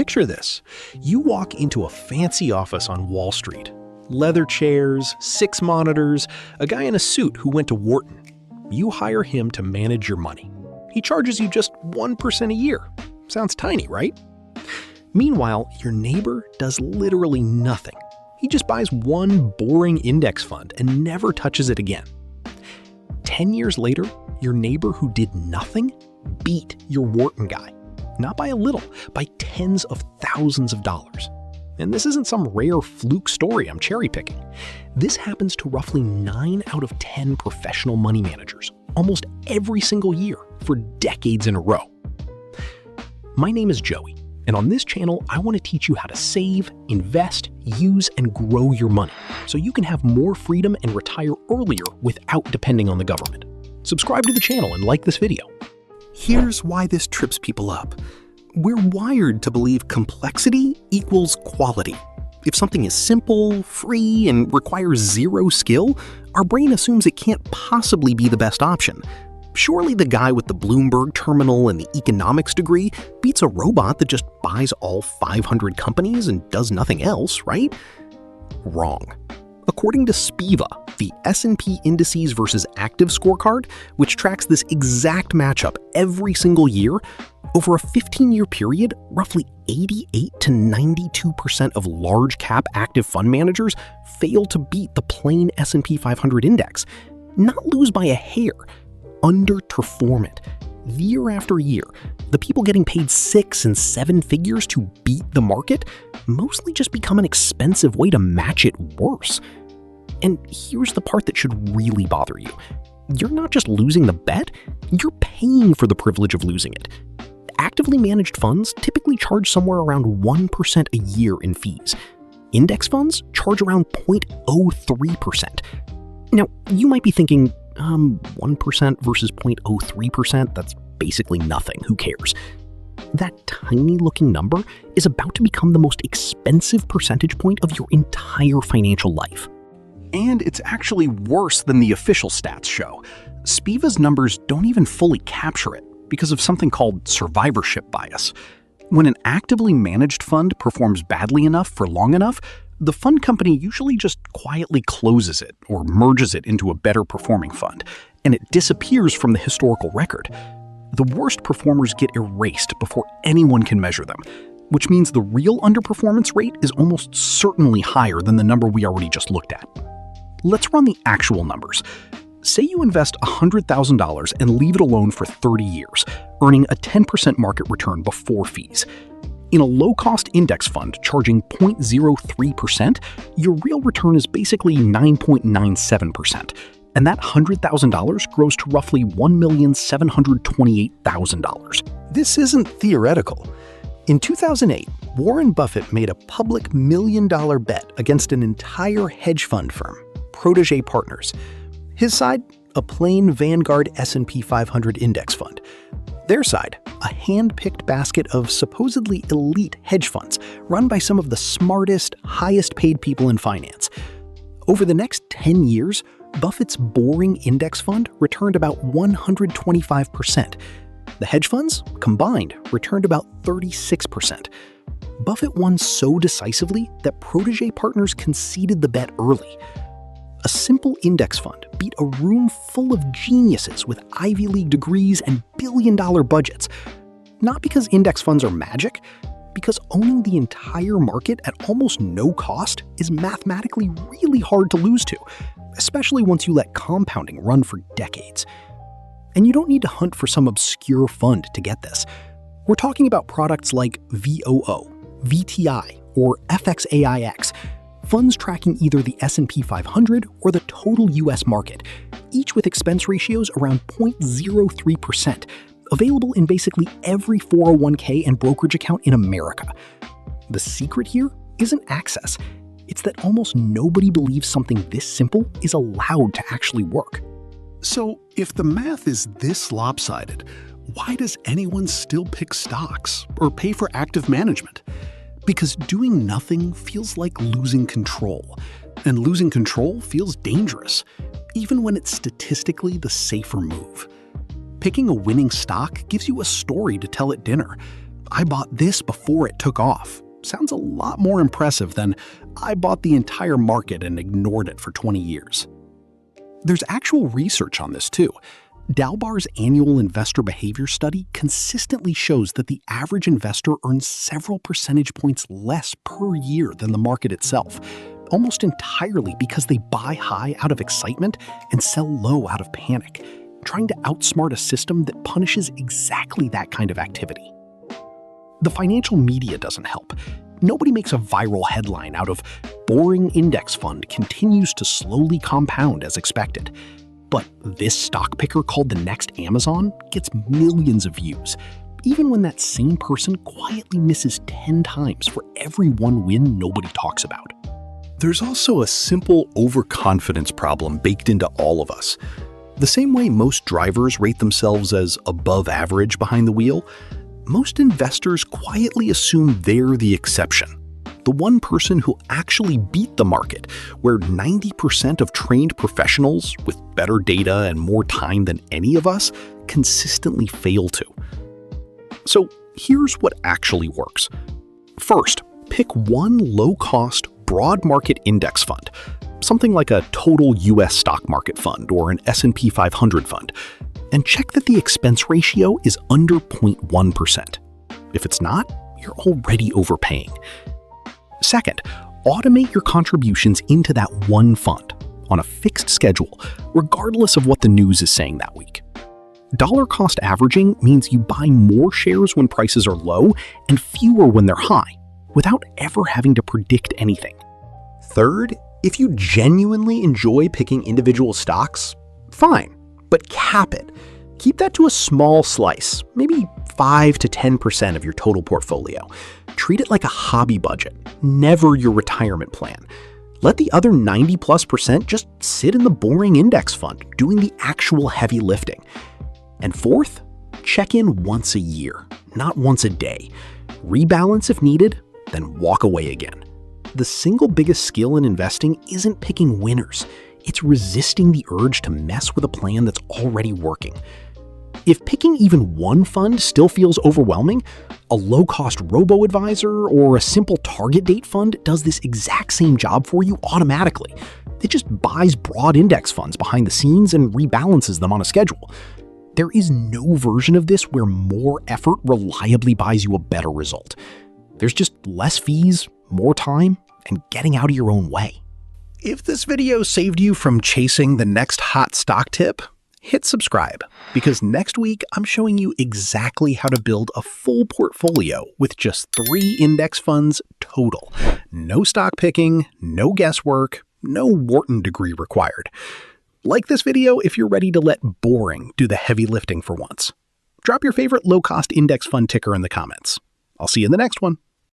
Picture this. You walk into a fancy office on Wall Street. Leather chairs, 6 monitors, a guy in a suit who went to Wharton. You hire him to manage your money. He charges you just 1% a year. Sounds tiny, right? Meanwhile, your neighbor does literally nothing. He just buys one boring index fund and never touches it again. 10 years later, your neighbor who did nothing beat your Wharton guy. Not by a little, by tens of thousands of dollars. And this isn't some rare fluke story I'm cherry picking. This happens to roughly 9 out of 10 professional money managers, almost every single year for decades in a row. My name is Joey, and on this channel, I want to teach you how to save, invest, use, and grow your money so you can have more freedom and retire earlier without depending on the government. Subscribe to the channel and like this video. Here's why this trips people up. We're wired to believe complexity equals quality. If something is simple, free, and requires zero skill, our brain assumes it can't possibly be the best option. Surely the guy with the Bloomberg terminal and the economics degree beats a robot that just buys all 500 companies and does nothing else, right? Wrong. According to SPIVA, the S&P Indices versus Active scorecard, which tracks this exact matchup every single year, over a 15-year period, roughly 88 to 92% of large-cap active fund managers fail to beat the plain S&P 500 index. Not lose by a hair, underperform it. Year after year, the people getting paid 6 and 7 figures to beat the market mostly just become an expensive way to match it worse. And here's the part that should really bother you. You're not just losing the bet, you're paying for the privilege of losing it. Actively managed funds typically charge somewhere around 1% a year in fees. Index funds charge around 0.03%. Now, you might be thinking, 1% versus 0.03%, that's basically nothing, who cares? That tiny looking number is about to become the most expensive percentage point of your entire financial life. And it's actually worse than the official stats show. SPIVA's numbers don't even fully capture it because of something called survivorship bias. When an actively managed fund performs badly enough for long enough, the fund company usually just quietly closes it or merges it into a better performing fund, and it disappears from the historical record. The worst performers get erased before anyone can measure them, which means the real underperformance rate is almost certainly higher than the number we already just looked at. Let's run the actual numbers. Say you invest $100,000 and leave it alone for 30 years, earning a 10% market return before fees. In a low-cost index fund charging 0.03%, your real return is basically 9.97%, and that $100,000 grows to roughly $1,728,000. This isn't theoretical. In 2008, Warren Buffett made a public $1 million bet against an entire hedge fund firm, Protégé Partners. His side, a plain Vanguard S&P 500 index fund. Their side, a hand-picked basket of supposedly elite hedge funds run by some of the smartest, highest-paid people in finance. Over the next 10 years, Buffett's boring index fund returned about 125%. The hedge funds, combined, returned about 36%. Buffett won so decisively that Protégé Partners conceded the bet early. A simple index fund beat a room full of geniuses with Ivy League degrees and billion-dollar budgets. Not because index funds are magic, because owning the entire market at almost no cost is mathematically really hard to lose to, especially once you let compounding run for decades. And you don't need to hunt for some obscure fund to get this. We're talking about products like VOO, VTI, or FXAIX, funds tracking either the S&P 500 or the total US market, each with expense ratios around 0.03%, available in basically every 401k and brokerage account in America. The secret here isn't access. It's that almost nobody believes something this simple is allowed to actually work. So, if the math is this lopsided, why does anyone still pick stocks or pay for active management? Because doing nothing feels like losing control, and losing control feels dangerous, even when it's statistically the safer move. Picking a winning stock gives you a story to tell at dinner, I bought this before it took off sounds a lot more impressive than I bought the entire market and ignored it for 20 years. There's actual research on this too. Dalbar's annual investor behavior study consistently shows that the average investor earns several percentage points less per year than the market itself, almost entirely because they buy high out of excitement and sell low out of panic, trying to outsmart a system that punishes exactly that kind of activity. The financial media doesn't help. Nobody makes a viral headline out of "boring index fund continues to slowly compound as expected." But this stock picker called the next Amazon gets millions of views, even when that same person quietly misses 10 times for every one win nobody talks about. There's also a simple overconfidence problem baked into all of us. The same way most drivers rate themselves as above average behind the wheel, most investors quietly assume they're the exception. The one person who actually beat the market, where 90% of trained professionals with better data and more time than any of us consistently fail to. So here's what actually works. First, pick one low-cost, broad market index fund, something like a total US stock market fund or an S&P 500 fund, and check that the expense ratio is under 0.1%. If it's not, you're already overpaying. Second, automate your contributions into that one fund on a fixed schedule, regardless of what the news is saying that week. Dollar cost averaging means you buy more shares when prices are low and fewer when they're high, without ever having to predict anything. Third, if you genuinely enjoy picking individual stocks, fine, but cap it. Keep that to a small slice, maybe 5 to 10% of your total portfolio. Treat it like a hobby budget, never your retirement plan. Let the other 90+% just sit in the boring index fund, doing the actual heavy lifting. And fourth, check in once a year, not once a day. Rebalance if needed, then walk away again. The single biggest skill in investing isn't picking winners. It's resisting the urge to mess with a plan that's already working. If picking even one fund still feels overwhelming, a low-cost robo-advisor or a simple target date fund does this exact same job for you automatically. It just buys broad index funds behind the scenes and rebalances them on a schedule. There is no version of this where more effort reliably buys you a better result. There's just less fees, more time, and getting out of your own way. If this video saved you from chasing the next hot stock tip, hit subscribe, because next week I'm showing you exactly how to build a full portfolio with just 3 index funds total. No stock picking, no guesswork, no Wharton degree required. Like this video if you're ready to let boring do the heavy lifting for once. Drop your favorite low-cost index fund ticker in the comments. I'll see you in the next one.